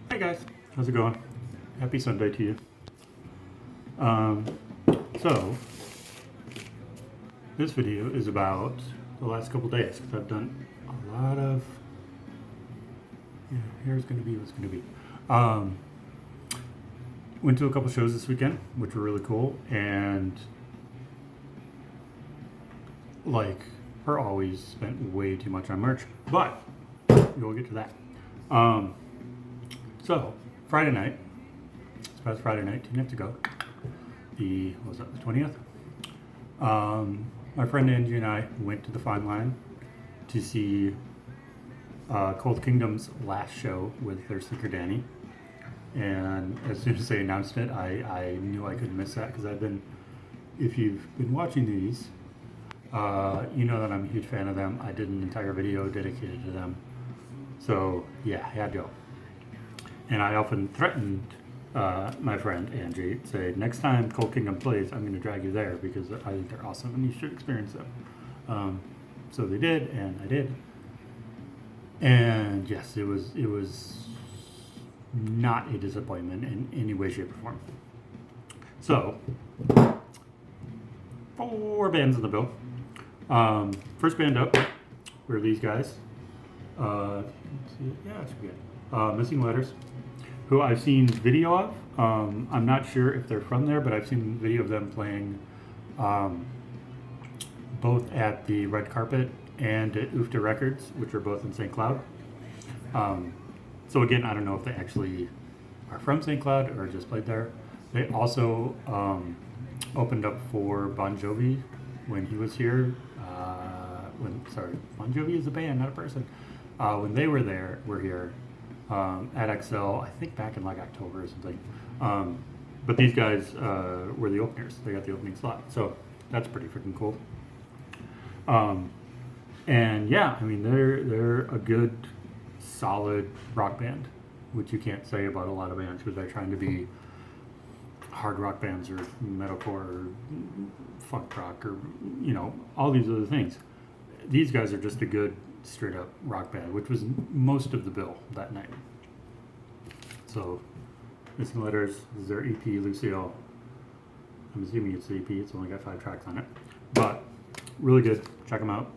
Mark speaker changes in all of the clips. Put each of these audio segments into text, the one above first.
Speaker 1: Hey guys, how's it going? Happy Sunday to you. Um, so, this video is about the last couple days because I've done a lot of. Yeah, here's gonna be what's gonna be. Um, Went to a couple shows this weekend, which were really cool, and like per always, spent way too much on merch, but we'll get to that. Um, so Friday night, it's past Friday night, 2 nights ago. What was that, the 20th? My friend Angie and I went to the Fine Line to see Cold Kingdom's last show with their singer Danny. And as soon as they announced it, I knew I couldn't miss that because if you've been watching these, you know that I'm a huge fan of them. I did an entire video dedicated to them. So yeah, I had to go. And I often threatened my friend Angie, say, next time Cold Kingdom plays, I'm going to drag you there because I think they're awesome and you should experience them. So they did, and I did. And yes, it was not a disappointment in any way, shape, or form. So, 4 bands in the bill. First band up were these guys. Yeah, it's good. Missing Letters, who I've seen video of. I'm not sure if they're from there, but I've seen video of them playing both at the Red Carpet and at UFTA Records, which are both in St. Cloud. So again, I don't know if they actually are from St. Cloud or just played there. They also opened up for Bon Jovi when he was here. Bon Jovi is a band, not a person. When they were here at XL, I think back in like October or something. But these guys were the openers. They got the opening slot, so that's pretty freaking cool. And yeah, I mean they're a good, solid rock band, which you can't say about a lot of bands because they're trying to be hard rock bands or metalcore or funk rock or all these other things. These guys are just a good, straight up rock band, which was most of the bill that night. So, Missing Letters is their EP, Lucille. I'm assuming it's the EP. It's only got 5 tracks on it, but really good. Check them out.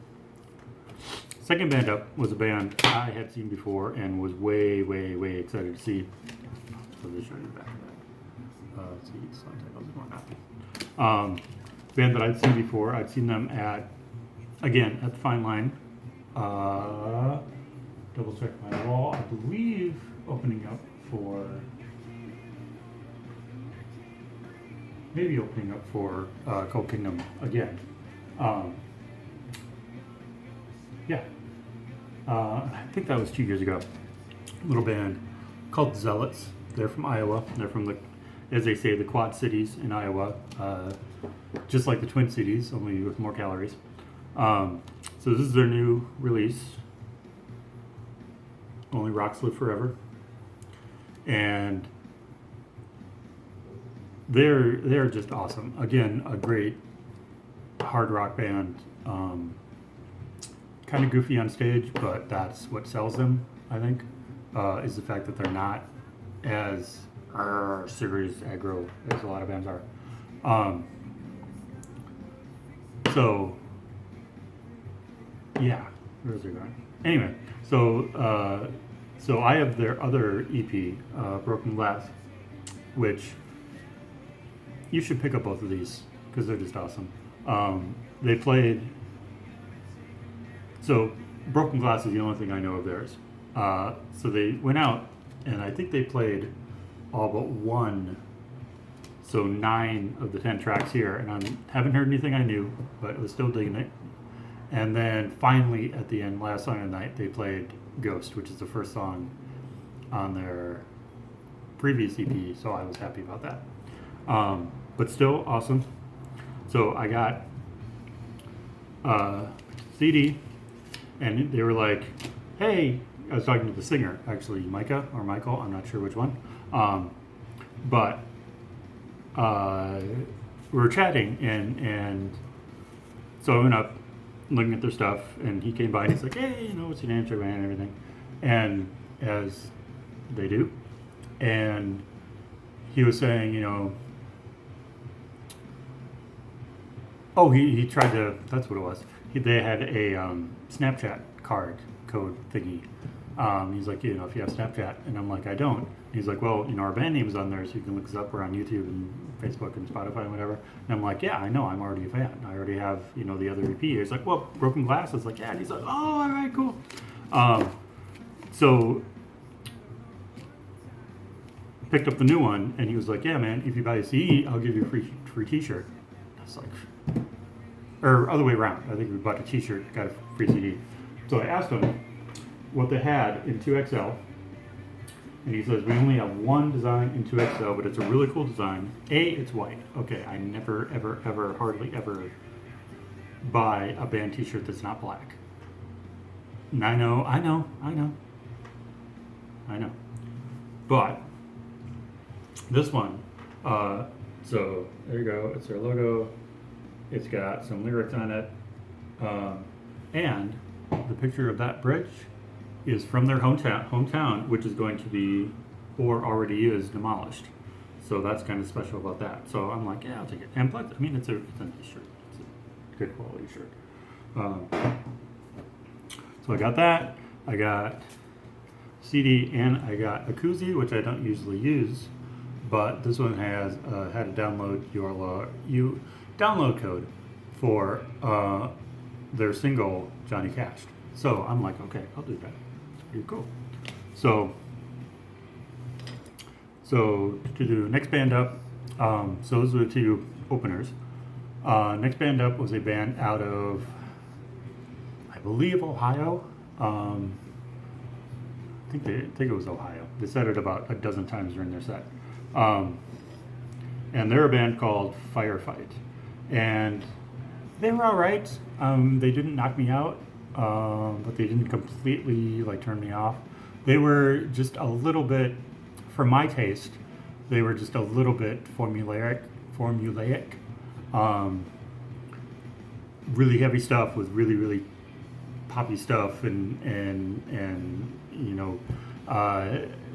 Speaker 1: Second band up was a band I had seen before and was way, way, way excited to see. So they show you back of that. Let's see, song titles are more happy. Band that I'd seen before. I'd seen them at the Fine Line. Double check my wall. I believe opening up for Cold Kingdom again. Yeah. I think that was 2 years ago. Little band called Zealots. They're from Iowa. They're from as they say, the Quad Cities in Iowa. Just like the Twin Cities, only with more calories. So this is their new release. Only Rocks Live Forever. And they're just awesome. Again, a great hard rock band. Kind of goofy on stage, but that's what sells them, I think, is the fact that they're not as serious aggro as a lot of bands are. So yeah, where's it going? Anyway, so I have their other EP, Broken Glass, which you should pick up both of these because they're just awesome. They played. So, Broken Glass is the only thing I know of theirs. So they went out, and I think they played all but one, so 9 of the 10 tracks here, and I haven't heard anything I knew, but I was still digging it. And then finally, at the end, last song of the night, they played Ghost, which is the first song on their previous EP, so I was happy about that. But still awesome. So I got CD. And they were like, hey, I was talking to the singer, actually, Micah or Michael, I'm not sure which one. But we were chatting, and so I went up looking at their stuff, and he came by and he's like, hey, what's your name, and everything. And as they do, and he was saying, he tried to, that's what it was. They had a Snapchat code thingy. He's like, if you have Snapchat, and I'm like, I don't. He's like, well, our band name is on there, so you can look us up. We're on YouTube and Facebook and Spotify and whatever. And I'm like, yeah, I know. I'm already a fan. I already have, the other EP. He's like, well, Broken Glass. I was like, yeah. And he's like, oh, all right, cool. So picked up the new one, and he was like, yeah, man, if you buy a CD, I'll give you a free T-shirt. I was like, or other way around. I think we bought a T-shirt, got a free CD. So I asked him what they had in 2XL. And he says, we only have one design in 2XL, but it's a really cool design. It's white. Okay, I never, ever, ever, hardly ever buy a band T-shirt that's not black. And I know. But this one, so there you go. It's their logo. It's got some lyrics on it. And the picture of that bridge is from their hometown, which is going to be, or already is, demolished. So that's kind of special about that. So I'm like, yeah, I'll take it. And plus, I mean, it's a nice shirt. It's a good quality shirt. So I got that. I got CD, and I got a koozie, which I don't usually use, but this one has had a download download code for their single Johnny Cash. So I'm like, okay, I'll do that. It's pretty cool. So to do next band up, so those are the two openers. Next band up was a band out of, I believe, Ohio. I think it was Ohio. They said it about a dozen times during their set. And they're a band called Firefight. And they were all right. They didn't knock me out, but they didn't completely turn me off. They were just a little bit, for my taste, they were just a little bit formulaic. Really heavy stuff with really, really poppy stuff, and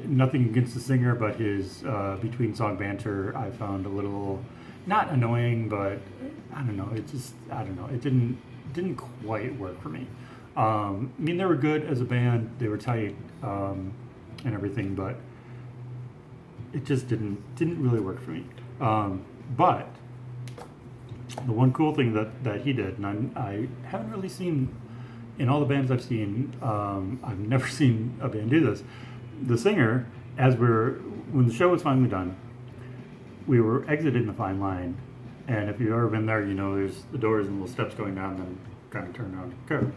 Speaker 1: nothing against the singer, but his between song banter I found a little, not annoying, but I don't know. It didn't quite work for me. I mean, they were good as a band. They were tight and everything, but it just didn't really work for me. But the one cool thing that he did, and I haven't really seen in all the bands I've seen, I've never seen a band do this. The singer, when the show was finally done, we were exiting the fine line, and if you've ever been there, there's the doors and little steps going down, and then kind of turn around and go.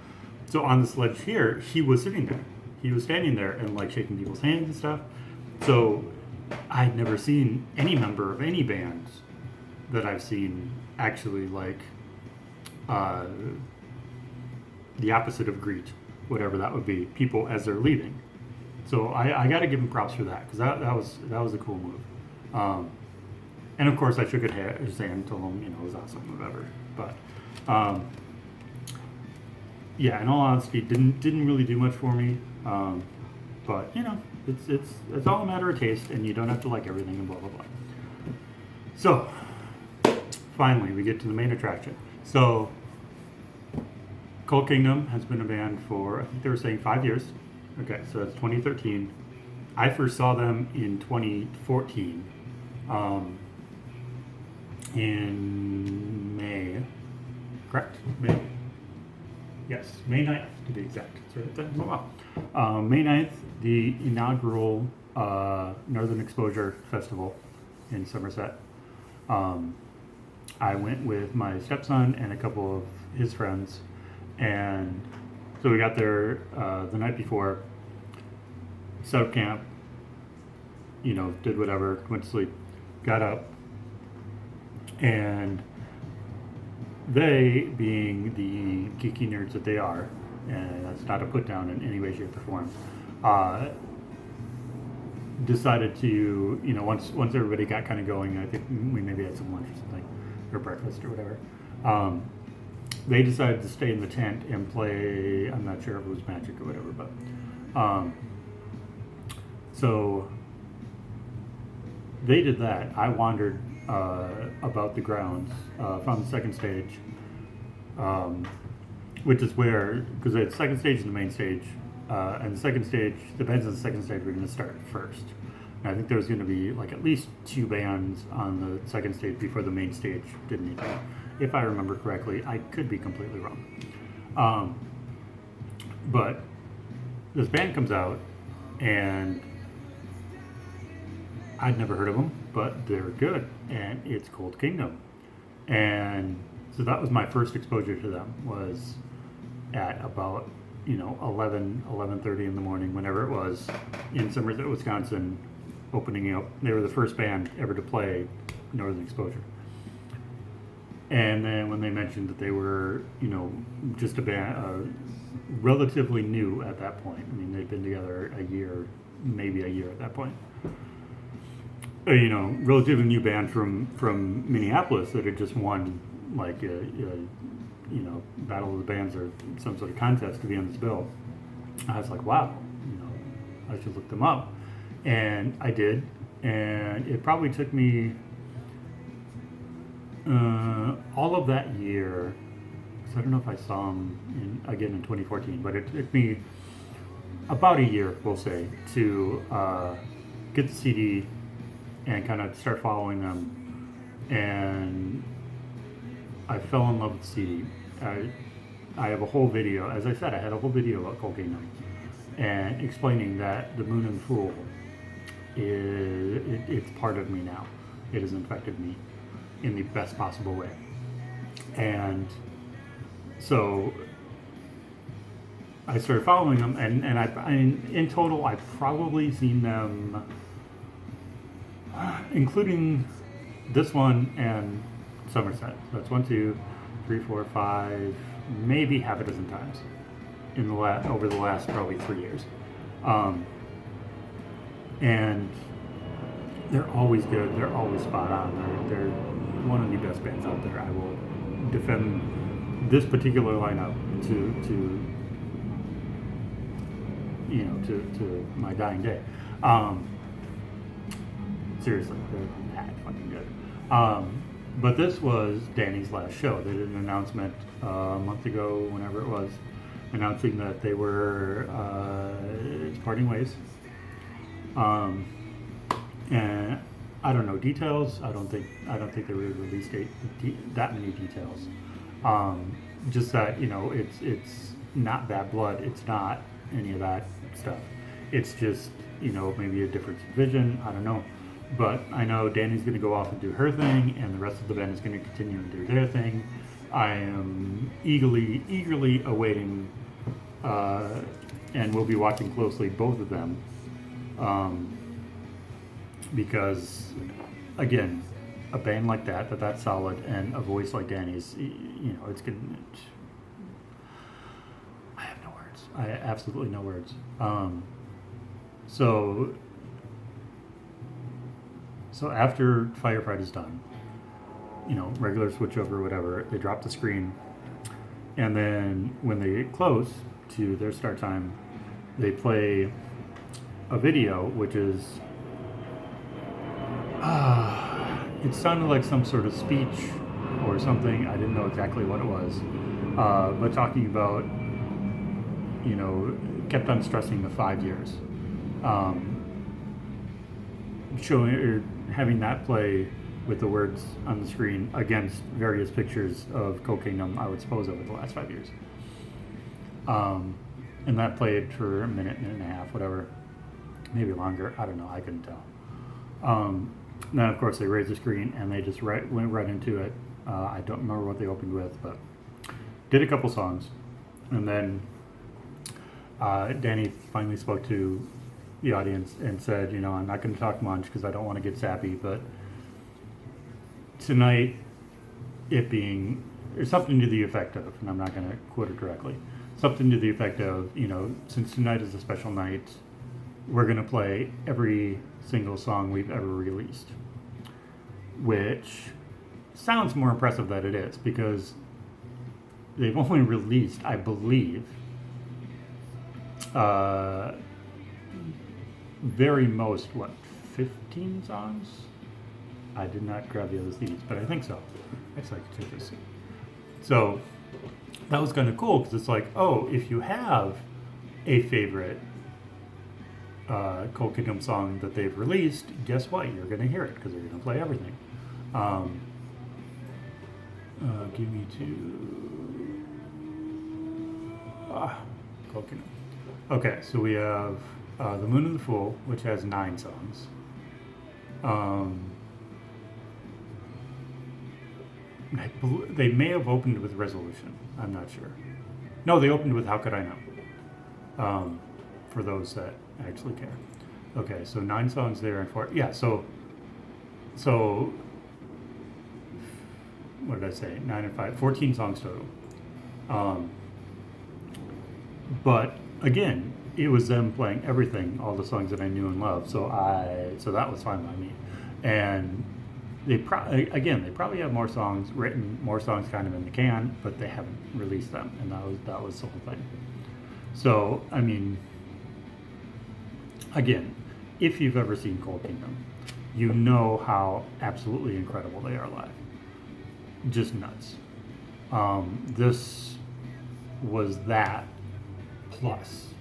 Speaker 1: So on the sledge here, he was sitting there. He was standing there and shaking people's hands and stuff. So I'd never seen any member of any bands that I've seen actually the opposite of greet, whatever that would be, people as they're leaving. So I got to give him props for that, because that was a cool move. And of course I shook his hand, told him it was awesome, whatever. But yeah, in all honesty, didn't really do much for me. But it's all a matter of taste, and you don't have to like everything and blah blah blah. So finally we get to the main attraction. So Cold Kingdom has been a band for, I think they were saying 5 years. Okay, so it's 2013. I first saw them in 2014, in May, correct? May? Yes, May 9th to be exact. May 9th, the inaugural Northern Exposure Festival in Somerset. I went with my stepson and a couple of his friends, and so we got there the night before, set up camp, did whatever, went to sleep, got up, and they, being the geeky nerds that they are, and that's not a put down in any way, shape, or form, decided to, once everybody got kind of going, I think we maybe had some lunch or something, or breakfast or whatever, they decided to stay in the tent and play, I'm not sure if it was Magic or whatever, but so they did that. I wandered about the grounds, found the second stage, um, which is where, because they had the second stage and the main stage, and the second stage, the bands on the second stage were going to start first. And I think there was going to be like at least 2 bands on the second stage before the main stage did anything. If I remember correctly, I could be completely wrong. But this band comes out, and I'd never heard of them, but they're good, and it's Cold Kingdom. And so that was my first exposure to them, was at about 11:30 in the morning, whenever it was, in Somerset, Wisconsin, opening up. They were the first band ever to play Northern Exposure. And then when they mentioned that they were, just a band, relatively new at that point. I mean, they'd been together a year, maybe a year at that point. Relatively new band from Minneapolis that had just won like a Battle of the Bands or some sort of contest to be on this bill. I was like, wow, I should look them up, and I did, and it probably took me all of that year. So I don't know if I saw them again in 2014, but it took me about a year, we'll say, to get the CD and kind of start following them. And I fell in love with the CD. I have a whole video, as I said, I had a whole video about Cold Kingdom and explaining that the Moon and the Fool it's part of me now. It has infected me in the best possible way. And so I started following them, and in total, I've probably seen them, including this one and Somerset. That's 1, 2, 3, 4, 5, maybe half a dozen times over the last probably 3 years. And they're always good. They're always spot on. They're one of the best bands out there. I will defend this particular lineup to my dying day. Seriously, they're that fucking good. But this was Danny's last show. They did an announcement a month ago, whenever it was, announcing that they were parting ways. And I don't know details. I don't think they really released that many details. Just that it's not Bad Blood. It's not any of that stuff. It's just maybe a difference in vision. I don't know. But I know Danny's going to go off and do her thing, and the rest of the band is going to continue and do their thing. I am eagerly awaiting, and we'll be watching closely both of them, because, again, a band like that's solid, and a voice like Danny's, it's going to... I have no words. I absolutely no words. So after Firefight is done, regular switchover, whatever, they drop the screen, and then when they get close to their start time, they play a video, which is, it sounded like some sort of speech or something. I didn't know exactly what it was, but talking about, kept on stressing the 5 years, showing or having that play with the words on the screen against various pictures of Cold Kingdom, I would suppose, over the last 5 years. And that played for a minute and a half, whatever, maybe longer. I don't know. I couldn't tell. Then, of course, they raised the screen and they just went right into it. I don't remember what they opened with, but did a couple songs. And then Danny finally spoke to the audience and said, I'm not going to talk much because I don't want to get sappy, but tonight, it being, or something to the effect of, and I'm not going to quote it directly, something to the effect of, since tonight is a special night, we're going to play every single song we've ever released, which sounds more impressive than it is, because they've only released, I believe, very most, 15 songs. I did not grab the other CDs, but I think so. Actually, I could take this. So that was kind of cool because it's like, oh, if you have a favorite Cold Kingdom song that they've released, guess what? You're going to hear it because they're going to play everything. Give me two. Cold Kingdom. Okay, so we have The Moon and the Fool, which has 9 songs. They may have opened with Resolution. I'm not sure. No, they opened with How Could I Know? For those that actually care. Okay, so 9 songs there and 4. Yeah, so what did I say? 9 and 5, 14 songs total. But again, it was them playing everything, all the songs that I knew and loved. So that was fine by me. And they probably have more songs written, more songs kind of in the can, but they haven't released them, and that was the whole thing. So I mean, again, if you've ever seen Cold Kingdom, you know how absolutely incredible they are live. Just nuts. This was that plus.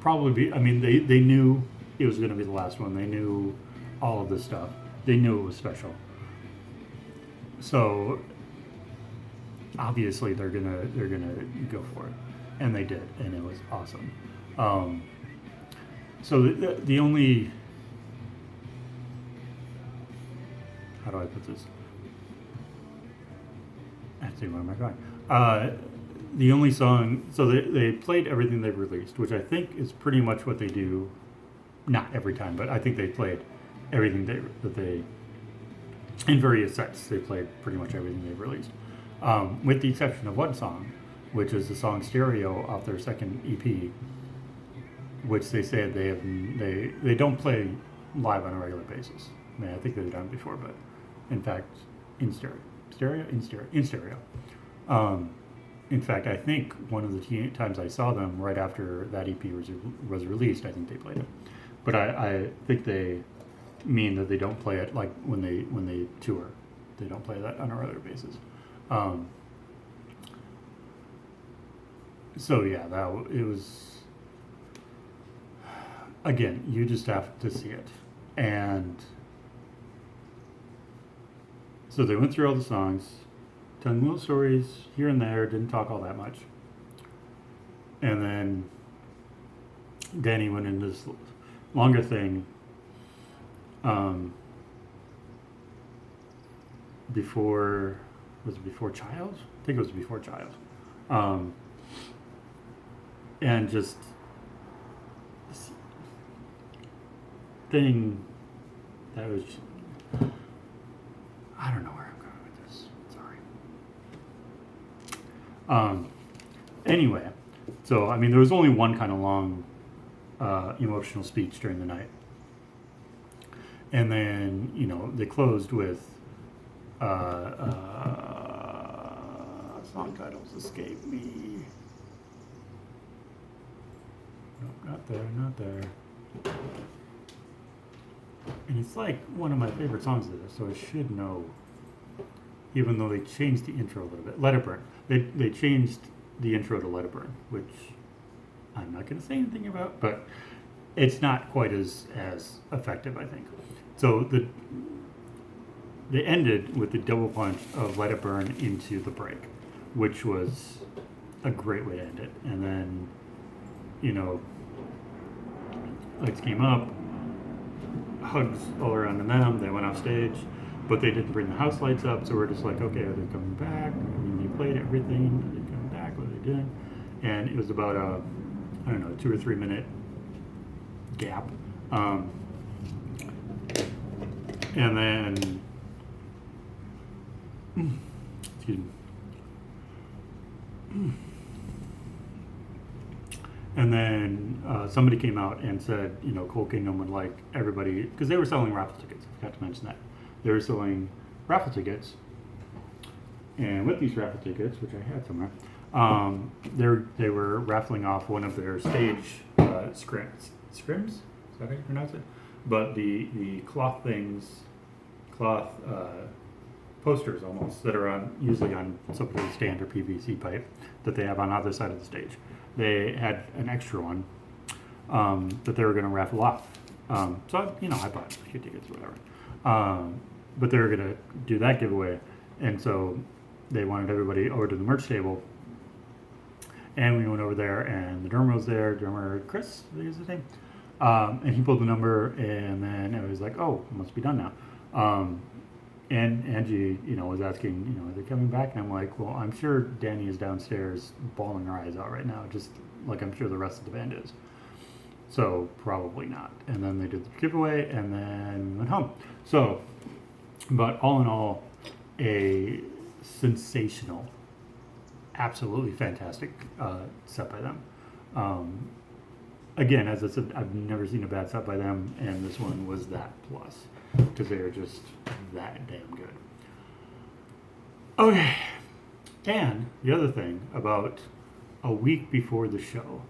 Speaker 1: Probably, I mean, they knew it was going to be the last one. They knew all of this stuff. They knew it was special. So obviously they're gonna go for it, and they did, and it was awesome. So the only, how do I put this? Actually, where am I going? The only song, so they played everything they've released, which I think is pretty much what they do. Not every time, but I think they played everything that they, in various sets, they played pretty much everything they've released. With the exception of one song, which is the song Stereo off their second EP, which they said they don't play live on a regular basis. I mean, I think they've done it before, but in fact, in stereo. In fact, I think one of the times I saw them right after that EP was released, I think they played it. But I think they mean that they don't play it like when they tour. They don't play that on a regular basis. So yeah, it was. Again, you just have to see it, and so they went through all the songs, telling little stories here and there. Didn't talk all that much, and then Danny went into this longer thing. Before Child? I think it was before Child. And just this thing that was, I don't know where I'm going with this. Sorry. Anyway, so I mean, there was only one kind of long emotional speech during the night. And then, they closed with song titles escape me. Nope, not there. And it's like one of my favorite songs of this, so I should know, even though they changed the intro a little bit. Let It Burn. They changed the intro to Let It Burn, which I'm not going to say anything about, but it's not quite as effective, I think. So they ended with the double punch of Let It Burn into The Break, which was a great way to end it. And then, lights came up, hugs all around them. They went off stage, but they didn't bring the house lights up, so we're just like, okay, are they coming back? I mean, they played everything. Are they coming back? What are they doing? And it was about a, 2 or 3 minute gap. And then, excuse me. And then somebody came out and said, Cold Kingdom would like everybody, because they were selling raffle tickets. I forgot to mention that. They were selling raffle tickets. And with these raffle tickets, which I had somewhere, they were raffling off one of their stage scrims. Scrims? that how you pronounce it? But the cloth things, cloth posters almost that are on usually on some sort of stand or PVC pipe that they have on either side of the stage. They had an extra one that they were going to raffle off. So I bought a few tickets or whatever. But they were going to do that giveaway, and so they wanted everybody over to the merch table. And we went over there, and the drummer was there. Drummer Chris, I think is his name. And he pulled the number, and then it was like, oh, it must be done now. And Angie, was asking, are they coming back? And I'm like, well, I'm sure Danny is downstairs bawling her eyes out right now, just like I'm sure the rest of the band is. So probably not. And then they did the giveaway, and then went home. So, but all in all, a sensational, absolutely fantastic set by them. Again, as I said, I've never seen a bad set by them, and this one was that plus, because they are just that damn good. Okay, and the other thing, about a week before the show,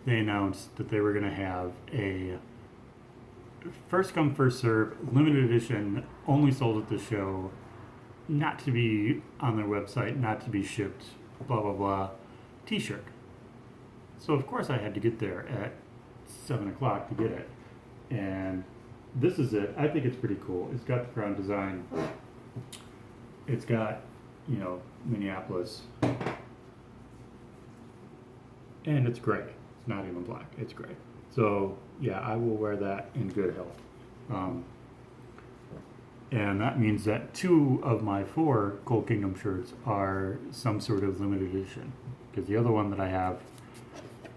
Speaker 1: they announced that they were going to have a first come, first serve, limited edition, only sold at the show, not to be on their website, not to be shipped, blah, blah, blah, t-shirt. So, of course, I had to get there at 7 o'clock to get it. And this is it. I think it's pretty cool. It's got the crown design. It's got, Minneapolis. And it's gray. It's not even black. It's gray. So, yeah, I will wear that in good health. And that means that 2 of my 4 Cold Kingdom shirts are some sort of limited edition. Because the other one that I have,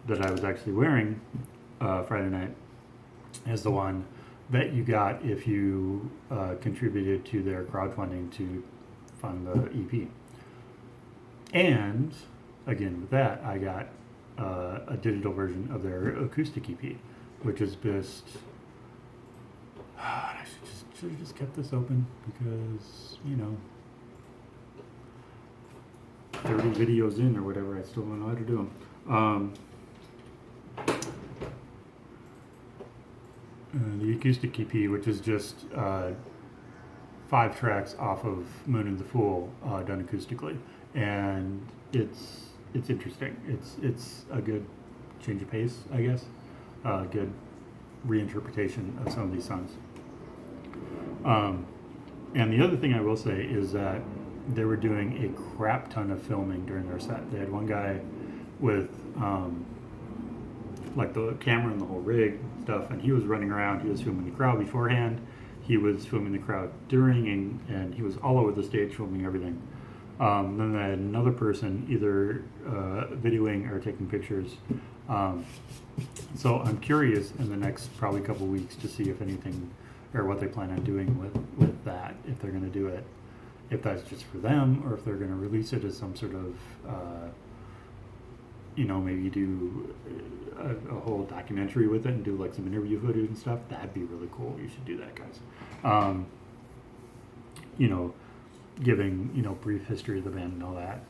Speaker 1: that I was actually wearing Friday night, is the one that you got if you contributed to their crowdfunding to fund the EP. And, again, with that, I got a digital version of their acoustic EP, which is just... I should have just kept this open because, 30 videos in or whatever, I still don't know how to do them. The acoustic EP, which is just 5 tracks off of Moon and the Fool, done acoustically, and it's interesting. It's a good change of pace, I guess. Good reinterpretation of some of these songs. And the other thing I will say is that they were doing a crap ton of filming during their set. They had one guy with like the camera and the whole rig stuff, and he was running around. He was filming the crowd beforehand. He was filming the crowd during, and he was all over the stage filming everything. Then I had another person either videoing or taking pictures. So I'm curious in the next probably couple weeks to see if anything, or what they plan on doing with that, if they're going to do it, if that's just for them, or if they're going to release it as some sort of, maybe do a whole documentary with it and do like some interview footage and stuff. That'd be really cool. You should do that, guys. Giving, brief history of the band and all that,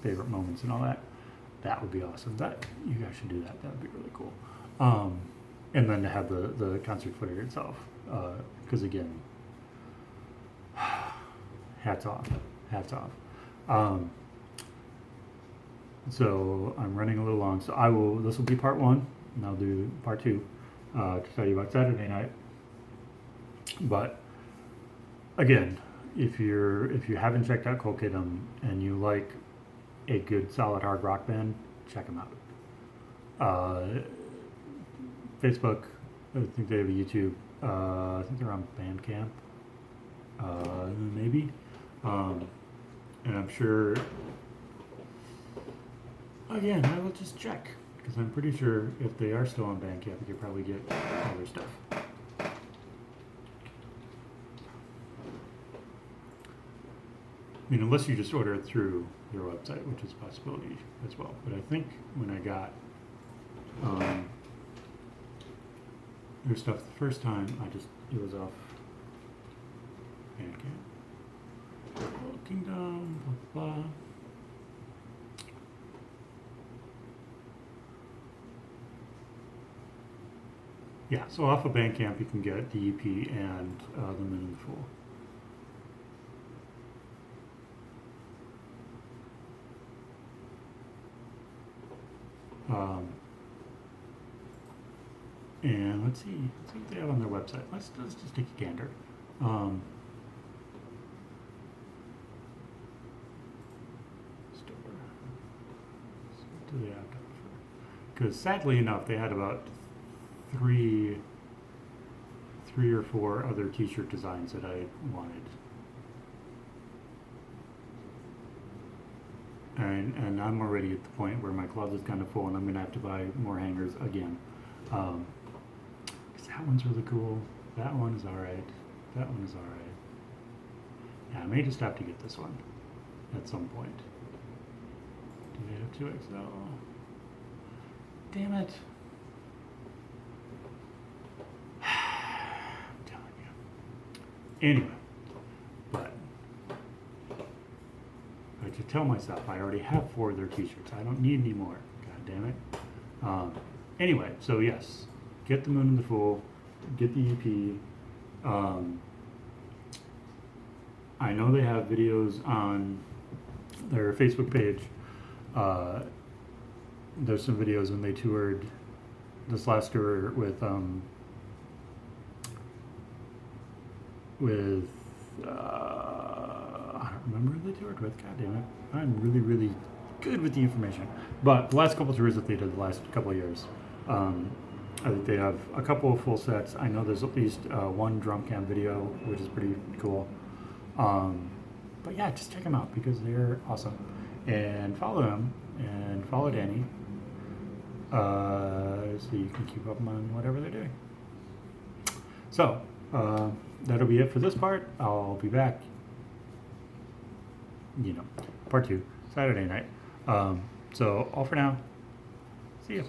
Speaker 1: favorite moments and all that. That would be awesome. That you guys should do that. That would be really cool. And then to have the concert footage itself, because again, hats off. So I'm running a little long, so this will be part 1, and I'll do part 2 to tell you about Saturday night. But again, if you haven't checked out Cold Kingdom and you like a good solid hard rock band, check them out. Facebook, I think they have a YouTube. I think they're on Bandcamp, maybe. And I'm sure, again, I will just check, because I'm pretty sure if they are still on Bandcamp, you could probably get other stuff. Unless you just order it through their website, which is a possibility as well. But I think when I got their stuff the first time, it was off Bandcamp. Kingdom, blah, blah. Yeah, so off of Bandcamp you can get the EP and The Moon and the Fool. And let's see what they have on their website. Let's just take a gander. Store. So what do they have to offer? Because sadly enough, they had about three or four other t-shirt designs that I wanted. And I'm already at the point where my closet's kind of full and I'm going to have to buy more hangers again. That one's really cool. That one is alright. That one is alright. Yeah, I may just have to get this one at some point. Do they have 2XL? Damn it. I'm telling you. Anyway, but I should tell myself I already have 4 of their t-shirts. I don't need any more. God damn it. Anyway, so yes. Get The Moon and the Fool, get the EP. I know they have videos on their Facebook page. There's some videos when they toured this last tour with I don't remember who they toured with. God damn it. I'm really, really good with the information. But the last couple tours that they did the last couple of years, I think they have a couple of full sets. I know there's at least one drum cam video, which is pretty cool. But yeah, just check them out because they're awesome. And follow them and follow Danny so you can keep up on whatever they're doing. So that'll be it for this part. I'll be back, part 2, Saturday night. So all for now. See you.